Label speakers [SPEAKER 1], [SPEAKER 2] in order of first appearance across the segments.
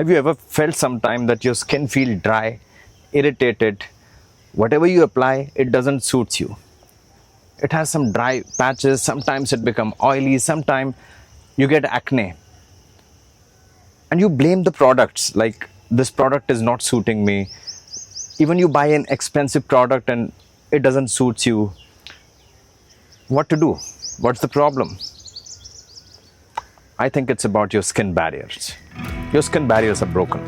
[SPEAKER 1] Have you ever felt sometime that your skin feel dry, irritated? Whatever you apply, it doesn't suit you. It has some dry patches, sometimes it become oily, sometimes you get acne. And you blame the products, like this product is not suiting me. Even you buy an expensive product and it doesn't suit you. What to do? What's the problem? I think it's about your skin barriers. Your skin barriers are broken.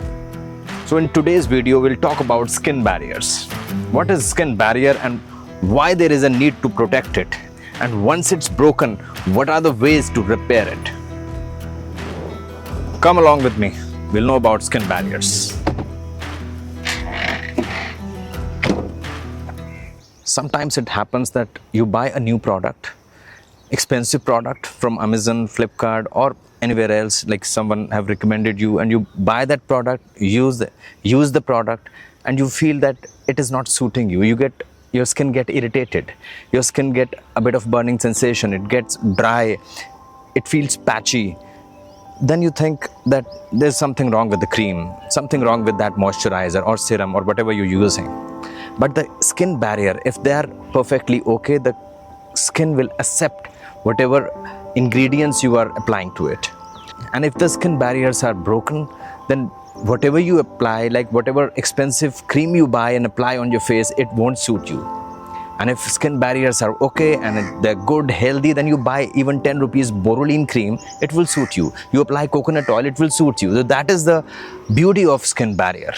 [SPEAKER 1] So in today's video, we'll talk about skin barriers. What is skin barrier and why there is a need to protect it? And once it's broken, what are the ways to repair it? Come along with me. We'll know about skin barriers. Sometimes it happens that you buy a new product, expensive product from Amazon, Flipkart, or anywhere else, like someone have recommended you, and you buy that product, use the product, and you feel that it is not suiting you. Your skin get irritated, your skin get a bit of burning sensation, it gets dry, it feels patchy. Then you think that there's something wrong with the cream, something wrong with that moisturizer or serum or whatever you're using. But the skin barrier, if they are perfectly okay, the skin will accept whatever ingredients you are applying to it. And if the skin barriers are broken, then whatever you apply, like whatever expensive cream you buy and apply on your face, it won't suit you. And if skin barriers are okay and they're good, healthy, then you buy even 10 rupees Borolene cream, it will suit you. You apply coconut oil, it will suit you. So that is the beauty of skin barrier.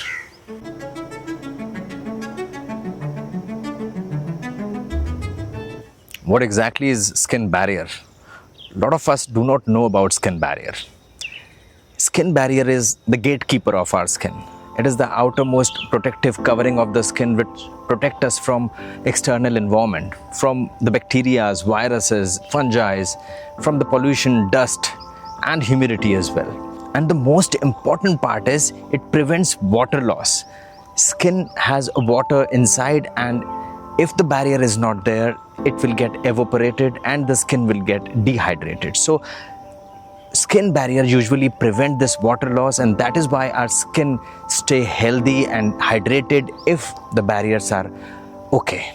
[SPEAKER 1] What exactly is skin barrier? A lot of us do not know about skin barrier. Skin barrier is the gatekeeper of our skin. It is the outermost protective covering of the skin which protect us from external environment, from the bacteria, viruses, fungi, from the pollution, dust, and humidity as well. And the most important part is it prevents water loss. Skin has water inside, and if the barrier is not there, it will get evaporated and the skin will get dehydrated. So skin barrier usually prevent this water loss, and that is why our skin stay healthy and hydrated if the barriers are okay.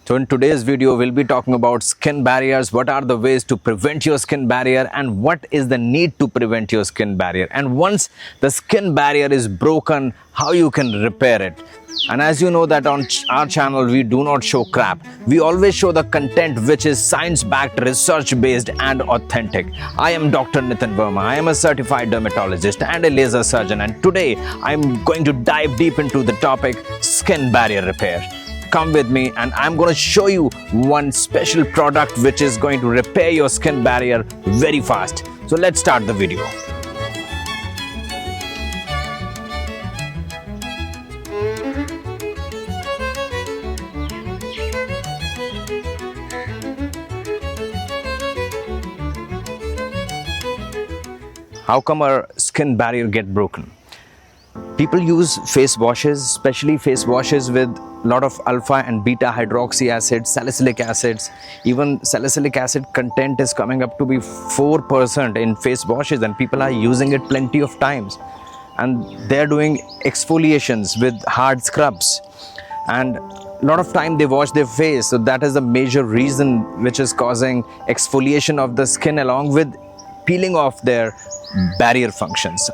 [SPEAKER 1] So in today's video, we'll be talking about skin barriers, what are the ways to prevent your skin barrier, and what is the need to prevent your skin barrier. And once the skin barrier is broken, how you can repair it. And as you know that on our channel, we do not show crap. We always show the content which is science-backed, research-based and authentic. I am Dr. Nitin Verma. I am a certified dermatologist and a laser surgeon. And today, I'm going to dive deep into the topic, skin barrier repair. Come with me and I'm going to show you one special product which is going to repair your skin barrier very fast. So let's start the video. How come our skin barrier get broken? People use face washes, especially face washes with a lot of alpha and beta hydroxy acids, salicylic acids. Even salicylic acid content is coming up to be 4% in face washes, and people are using it plenty of times. And they're doing exfoliations with hard scrubs. And a lot of time they wash their face. So that is the major reason which is causing exfoliation of the skin along with peeling off their barrier functions.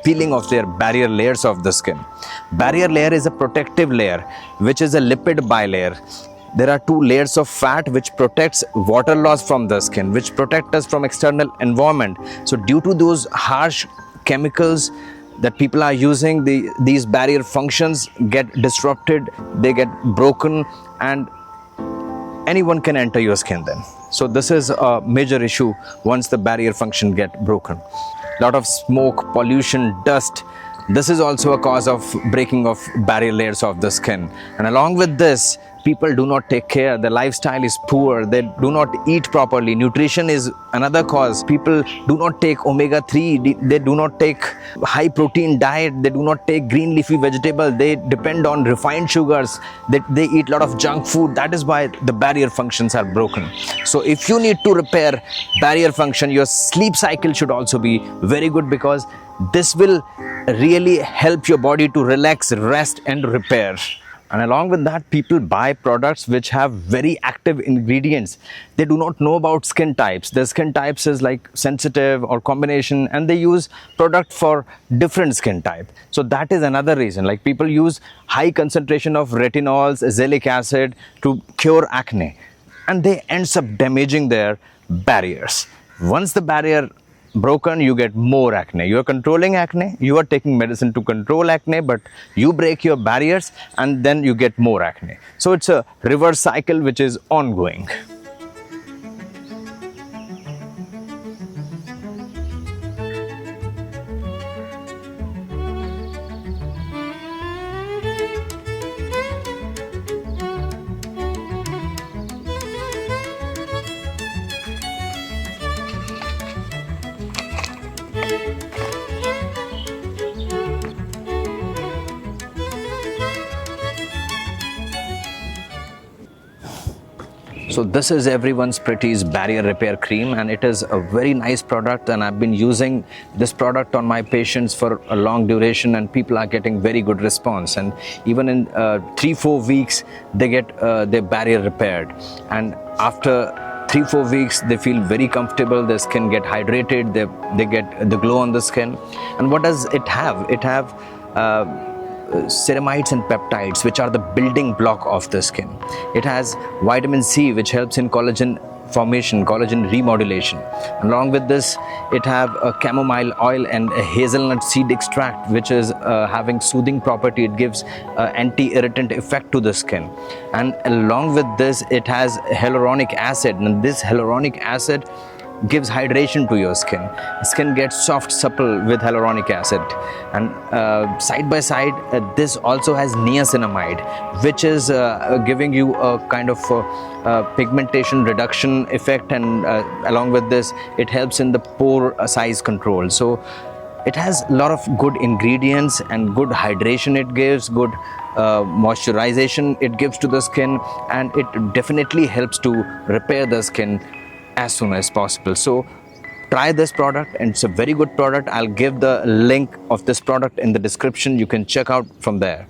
[SPEAKER 1] Peeling off their barrier layers of the skin. Barrier layer is a protective layer, which is a lipid bilayer. There are two layers of fat which protects water loss from the skin, which protect us from external environment. So due to those harsh chemicals that people are using, these barrier functions get disrupted, they get broken, and anyone can enter your skin then. So this is a major issue once the barrier function get broken. Lot of smoke, pollution, dust. This is also a cause of breaking of barrier layers of the skin. And along with this, people do not take care. Their lifestyle is poor. They do not eat properly. Nutrition is another cause. People do not take omega-3. They do not take high protein diet. They do not take green leafy vegetable. They depend on refined sugars. They eat a lot of junk food. That is why the barrier functions are broken. So if you need to repair barrier function, your sleep cycle should also be very good, because this will really help your body to relax, rest and repair. And along with that, people buy products which have very active ingredients. They do not know about skin types. Their skin types is like sensitive or combination, and they use product for different skin type. So that is another reason. Like people use high concentration of retinols, azelaic acid to cure acne, and they ends up damaging their barriers. Once the barrier broken, you get more acne. You are controlling acne, you are taking medicine to control acne, but you break your barriers and then you get more acne. So it's a reverse cycle which is ongoing. So this is Avry1 Pretty's barrier repair cream, and it is a very nice product, and I've been using this product on my patients for a long duration, and people are getting very good response, and even in 3-4 weeks they get their barrier repaired, and after 3-4 weeks they feel very comfortable, their skin get hydrated, they get the glow on the skin. And what does it have? It have ceramides and peptides, which are the building block of the skin. It has vitamin C, which helps in collagen formation, collagen remodulation. Along with this, it have a chamomile oil and a hazelnut seed extract, which is having soothing property. It gives anti-irritant effect to the skin. And along with this, it has hyaluronic acid, and this hyaluronic acid gives hydration to your skin. Skin gets soft, supple with hyaluronic acid. And side by side, this also has niacinamide, which is giving you a kind of pigmentation reduction effect, and along with this, it helps in the pore size control. So it has a lot of good ingredients and good hydration it gives, good moisturization it gives to the skin, and it definitely helps to repair the skin as soon as possible. So try this product, and it's a very good product. I'll give the link of this product in the description. You can check out from there.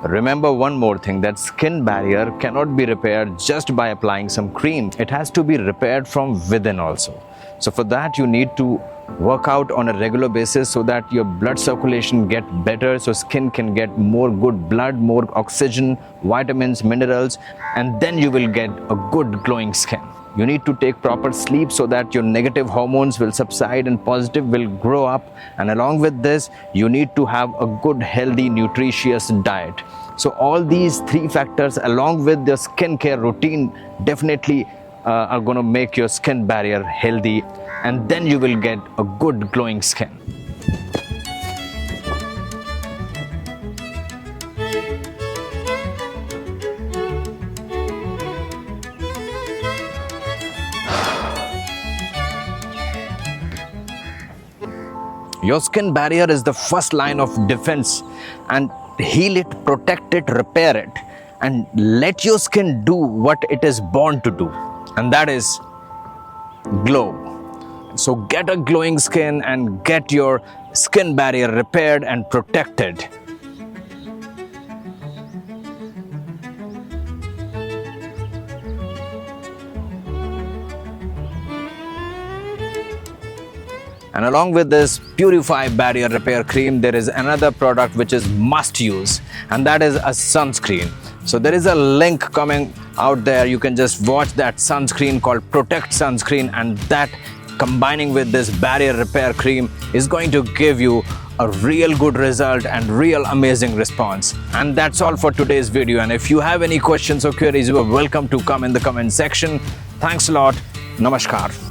[SPEAKER 1] Remember one more thing, that skin barrier cannot be repaired just by applying some cream. It has to be repaired from within also. So for that, you need to work out on a regular basis so that your blood circulation get better, so skin can get more good blood, more oxygen, vitamins, minerals, and then you will get a good glowing skin. You need to take proper sleep so that your negative hormones will subside and positive will grow up. And along with this, you need to have a good, healthy, nutritious diet. So all these 3 factors along with the skincare routine definitely are going to make your skin barrier healthy, and then you will get a good glowing skin. Your skin barrier is the first line of defense, and heal it, protect it, repair it, and let your skin do what it is born to do, and that is glow. So get a glowing skin and get your skin barrier repaired and protected. And along with this Purify Barrier Repair Cream, there is another product which is must use, and that is a sunscreen. So there is a link coming out there. You can just watch that sunscreen called Protect Sunscreen, and that combining with this barrier repair cream is going to give you a real good result and real amazing response. And that's all for today's video. And if you have any questions or queries, you are welcome to come in the comment section. Thanks a lot. Namaskar.